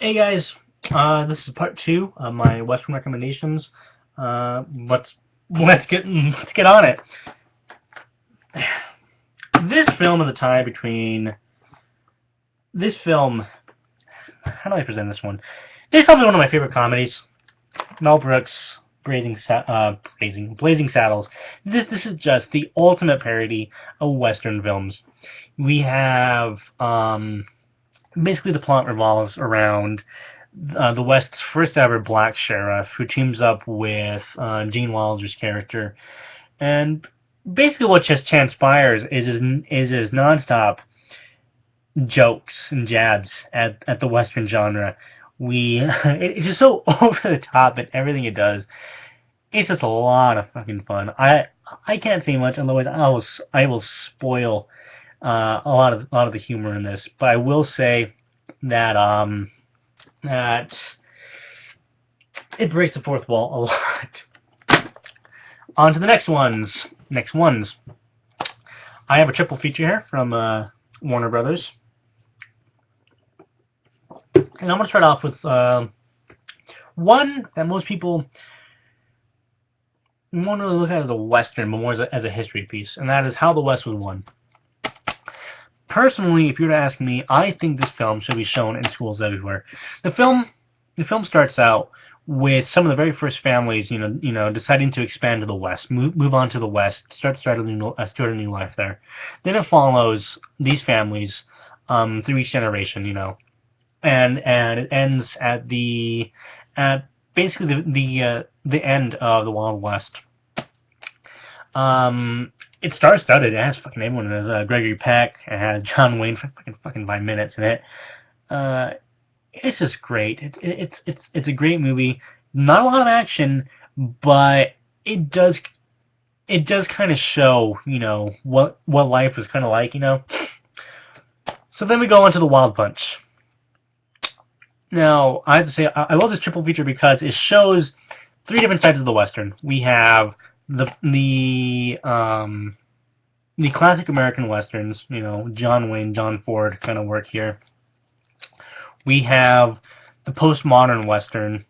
Hey guys, this is part two of my Western recommendations. Let's get on it. This film is a tie between this film. How do I present this one? This film is one of my favorite comedies. Mel Brooks, Blazing Saddles. This is just the ultimate parody of Western films. We have basically the plot revolves around the West's first ever black sheriff who teams up with Gene Wilder's character, and basically what just transpires is nonstop jokes and jabs at the Western genre. It's just so over the top in everything it does. It's just a lot of fucking fun. I can't say much, otherwise I will spoil a lot of the humor in this. But I will say that that it breaks the fourth wall a lot. On to the next ones. Next ones. I have a triple feature here from Warner Brothers, and I'm gonna start off with one that most people won't really look at as a western, but more as a history piece, and that is How the West Was Won. Personally, if you were to ask me, I think this film should be shown in schools everywhere. The film, the film starts out with some of the very first families, deciding to expand to the west, move on to the west, start a new life there. Then it follows these families through each generation, and it ends at basically the end of the Wild West. It's star-studded. It has fucking everyone. It has Gregory Peck. It has John Wayne for fucking 5 minutes in it. Uh, it's just great. It's a great movie. Not a lot of action, but it does it does kind of show what life was kind of like. So then we go into the Wild Bunch. Now I have to say I love this triple feature because it shows three different sides of the Western. We have the classic American westerns, John Wayne, John Ford kind of work here. We have the postmodern western,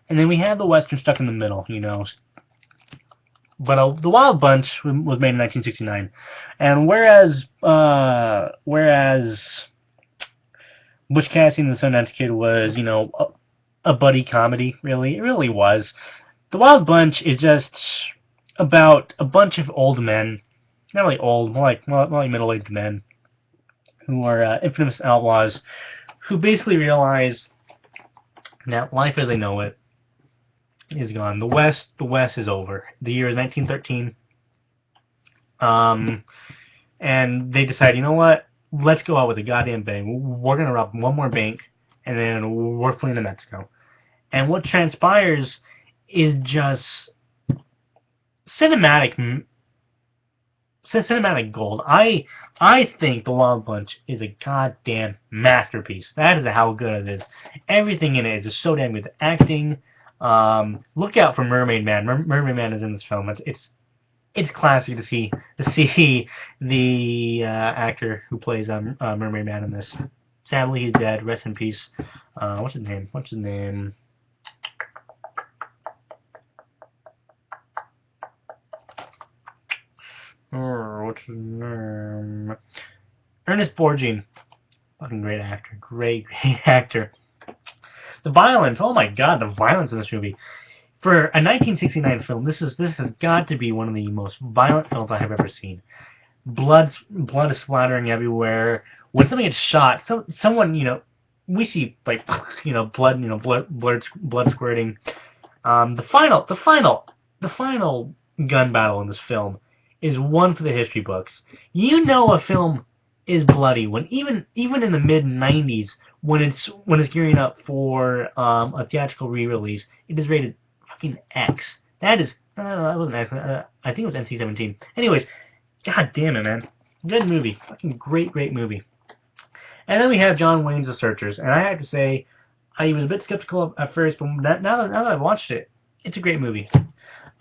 and then we have the western stuck in the middle. But the Wild Bunch was made in 1969, and whereas Butch Cassidy and the Sundance Kid was a buddy comedy, really, it really was. The Wild Bunch is just about a bunch of old men, not really old, more like middle-aged men who are infamous outlaws who basically realize that life as they know it is gone. The West is over. The year is 1913, and they decide, you know what? Let's go out with a goddamn bang. We're gonna rob one more bank, and then we're fleeing to Mexico. And what transpires is just cinematic cinematic gold. I think The Wild Bunch is a goddamn masterpiece. That is how good it is. Everything in it is just so damn good. The acting. Look out for Mermaid Man. Mermaid Man is in this film. It's classic to see the actor who plays Mermaid Man in this. Sadly, he's dead. Rest in peace. What's his name? What's his name? What's his name? Ernest Borgnine. Fucking great actor. Great actor. The violence. Oh my god, the violence in this movie. For a 1969 film, this has got to be one of the most violent films I have ever seen. Blood is splattering everywhere. When something gets shot, someone we see like blood squirting. The final gun battle in this film is one for the history books. A film is bloody when even in the mid '90s when it's gearing up for a theatrical re-release, it is rated fucking X. That is that wasn't X. I think it was NC-17. Anyways, god damn it, man, good movie, fucking great movie. And then we have John Wayne's The Searchers, and I have to say, I was a bit skeptical at first, but now that I've watched it, it's a great movie.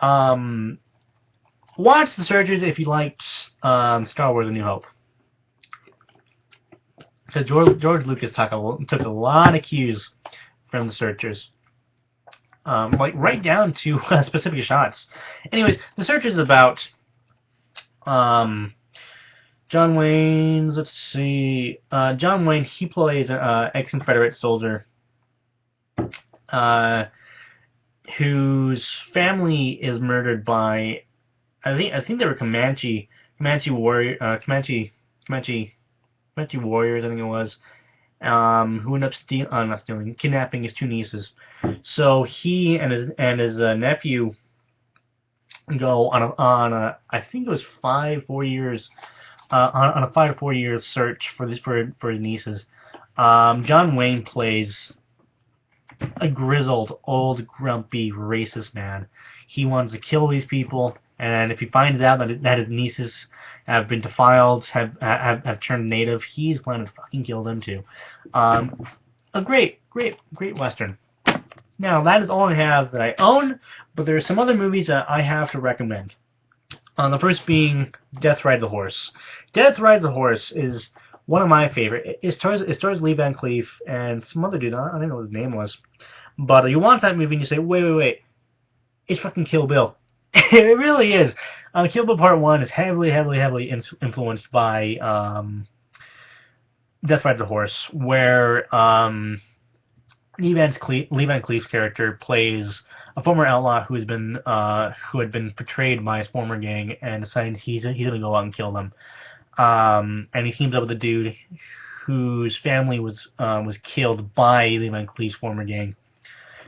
Um, Watch The Searchers if you liked Star Wars: A New Hope, because George Lucas took a lot of cues from The Searchers. Like right down to specific shots. Anyways, The Searchers is about um, John Wayne's. Let's see. John Wayne. He plays an ex-Confederate soldier uh, whose family is murdered by. I think they were Comanche warrior Comanche warriors. I think it was. Who ended up not stealing, kidnapping his two nieces. So he and his nephew go on a I think it was 4 years on a 5 to 4 years search for his nieces. John Wayne plays a grizzled, old, grumpy, racist man. He wants to kill these people, and if he finds out that his nieces have been defiled, have turned native, he's planning to fucking kill them too. A great western. Now that is all I have that I own, but there are some other movies that I have to recommend. The first being Death Rides a Horse. Death Rides a Horse is one of my favorite. It stars Lee Van Cleef and some other dude. I don't know what his name was. But you watch that movie and you say, wait, it's fucking Kill Bill. It really is. Kill Bill Part 1 is heavily influenced by Death Rides a Horse, where Lee Van Cleef's character plays a former outlaw who had been betrayed by his former gang and decided he's gonna go out and kill them. And he teams up with a dude whose family was killed by Lee Van Cleef's former gang.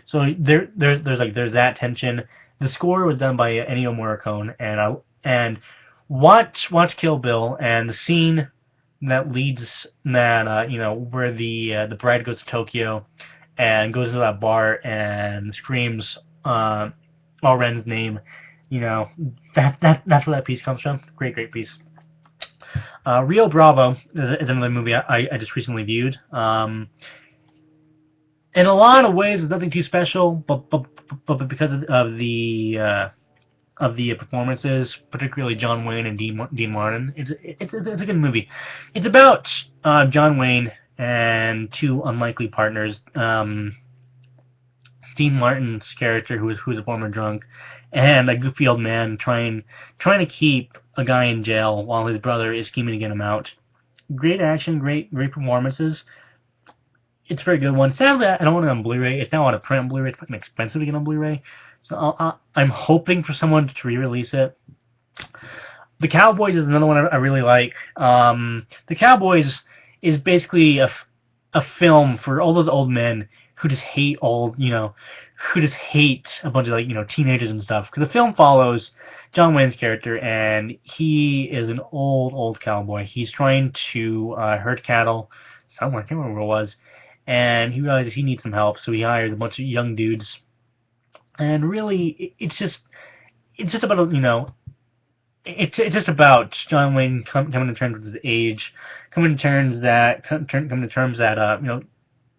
So there's that tension. The score was done by Ennio Morricone, and watch Kill Bill, and the scene that leads that where the bride goes to Tokyo and goes into that bar and screams Ren's name. That's where that piece comes from. Great piece. Rio Bravo is another movie I just recently viewed. In a lot of ways, it's nothing too special, but because of the performances, particularly John Wayne and Dean Martin, it's a good movie. It's about John Wayne and two unlikely partners. Dean Martin's character, who's a former drunk, and a goofy old man trying to keep a guy in jail while his brother is scheming to get him out. Great action, great performances. It's a very good one. Sadly, I don't want it on Blu-ray. It's now on a print on Blu-ray. It's fucking expensive to get on Blu-ray. So I'm hoping for someone to re-release it. The Cowboys is another one I really like. The Cowboys is basically a film for all those old men who just hate who just hate a bunch of teenagers and stuff. Because the film follows John Wayne's character, and he is an old cowboy. He's trying to herd cattle somewhere. I can't remember where it was. And he realizes he needs some help, so he hires a bunch of young dudes. And really, it's just about it's just about John Wayne coming to terms with his age, coming to terms that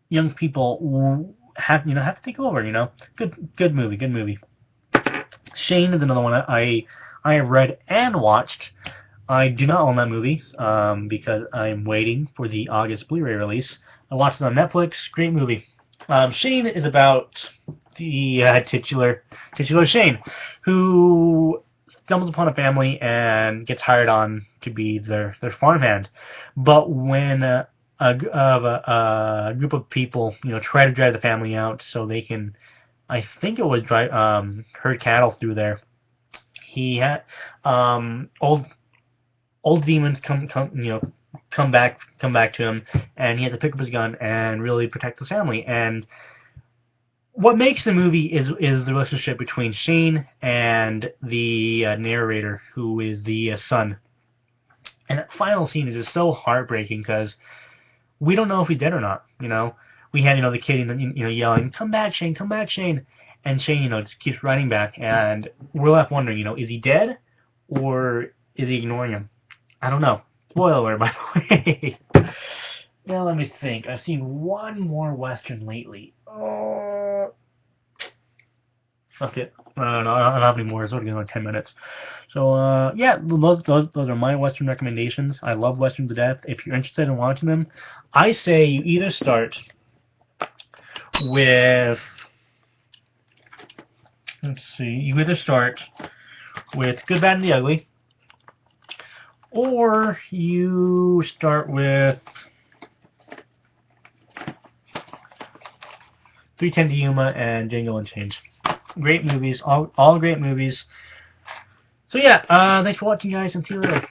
young people have to take over. Good movie. Shane is another one I have read and watched. I do not own that movie because I'm waiting for the August Blu-ray release. I watched it on Netflix. Great movie. Shane is about the titular Shane, who stumbles upon a family and gets hired on to be their farmhand. But when a group of people try to drive the family out so they can, I think it was herd cattle through there, he had old demons come back to him, and he has to pick up his gun and really protect his family. And what makes the movie is the relationship between Shane and the narrator, who is the son. And that final scene is just so heartbreaking because we don't know if he's dead or not. We had the kid yelling, "Come back, Shane! Come back, Shane!" And Shane just keeps running back, and we're left wondering, is he dead or is he ignoring him? I don't know. Spoiler alert, by the way. Now let me think. I've seen one more Western lately. Okay. No, I don't have any more. It's only like 10 minutes. So, yeah, those are my Western recommendations. I love Westerns to death. If you're interested in watching them, I say you either start with, let's see, you either start with Good, Bad, and the Ugly, or you start with 3:10 to Yuma and Django Unchained. Great movies, all great movies. So yeah, thanks for watching, guys, and see you later.